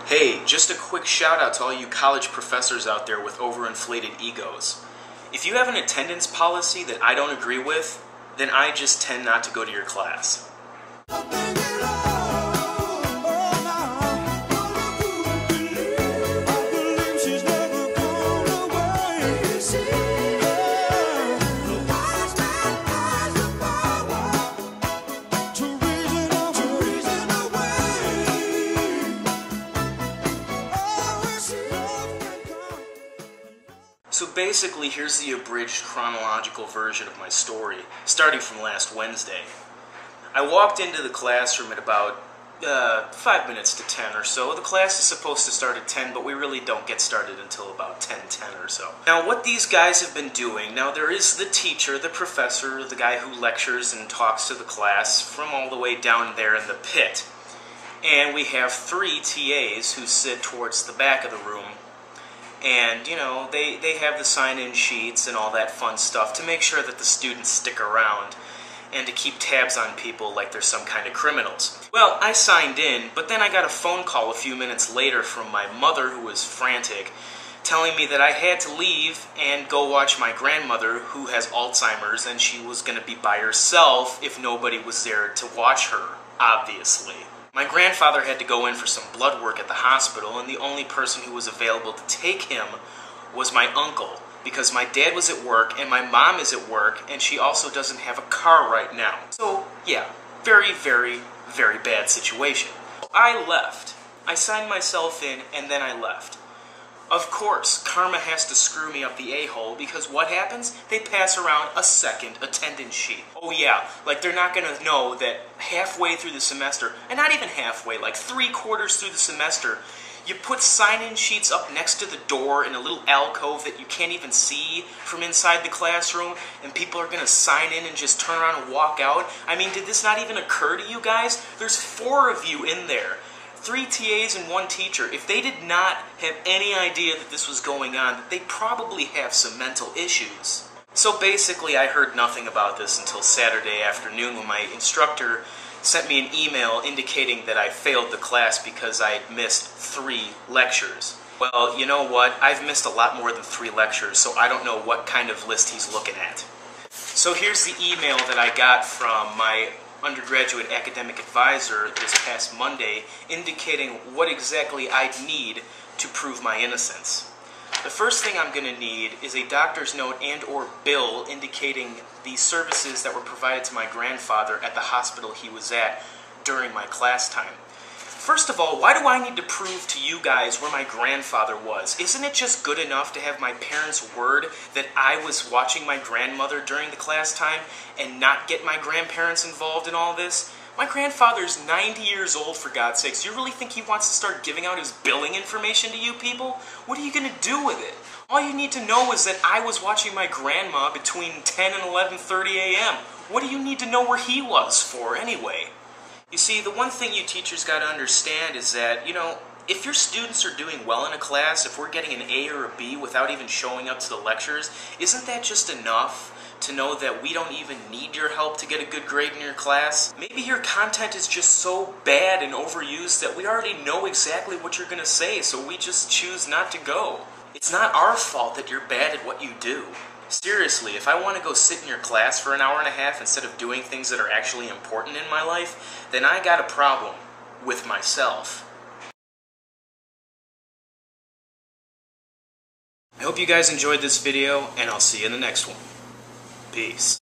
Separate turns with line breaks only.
Hey, just a quick shout out to all you college professors out there with overinflated egos. If you have an attendance policy that I don't agree with, then I just tend not to go to your class. So basically, here's the abridged chronological version of my story, starting from last Wednesday. I walked into the classroom at about 5 minutes to 10 or so. The class is supposed to start at 10, but we really don't get started until about 10:10 or so. Now, what these guys have been doing, now there is the teacher, the professor, the guy who lectures and talks to the class from all the way down there in the pit. And we have 3 TAs who sit towards the back of the room. And, you know, they have the sign-in sheets and all that fun stuff to make sure that the students stick around and to keep tabs on people like they're some kind of criminals. Well, I signed in, but then I got a phone call a few minutes later from my mother, who was frantic, telling me that I had to leave and go watch my grandmother, who has Alzheimer's, and she was going to be by herself if nobody was there to watch her, obviously. My grandfather had to go in for some blood work at the hospital, and the only person who was available to take him was my uncle, because my dad was at work and my mom is at work, and she also doesn't have a car right now. So, yeah, very, very, very bad situation. I left. I signed myself in, and then I left. Of course, karma has to screw me up the a-hole, because what happens? They pass around a second attendance sheet. Oh yeah, like they're not going to know that halfway through the semester, and not even halfway, like 3/4 through the semester, you put sign-in sheets up next to the door in a little alcove that you can't even see from inside the classroom, and people are going to sign in and just turn around and walk out. I mean, did this not even occur to you guys? There's 4 of you in there. 3 TAs and 1 teacher. If they did not have any idea that this was going on, they probably have some mental issues. So basically, I heard nothing about this until Saturday afternoon when my instructor sent me an email indicating that I failed the class because I had missed 3 lectures. Well, you know what? I've missed a lot more than 3 lectures, so I don't know what kind of list he's looking at. So here's the email that I got from my undergraduate academic advisor this past Monday, indicating what exactly I'd need to prove my innocence. The first thing I'm going to need is a doctor's note and or bill indicating the services that were provided to my grandfather at the hospital he was at during my class time. First of all, why do I need to prove to you guys where my grandfather was? Isn't it just good enough to have my parents' word that I was watching my grandmother during the class time and not get my grandparents involved in all this? My grandfather's 90 years old, for God's sakes. Do you really think he wants to start giving out his billing information to you people? What are you going to do with it? All you need to know is that I was watching my grandma between 10 and 11:30 a.m. What do you need to know where he was for anyway? You see, the one thing you teachers got to understand is that, you know, if your students are doing well in a class, if we're getting an A or a B without even showing up to the lectures, isn't that just enough to know that we don't even need your help to get a good grade in your class? Maybe your content is just so bad and overused that we already know exactly what you're going to say, so we just choose not to go. It's not our fault that you're bad at what you do. Seriously, if I want to go sit in your class for an hour and a half instead of doing things that are actually important in my life, then I got a problem with myself. I hope you guys enjoyed this video, and I'll see you in the next one. Peace.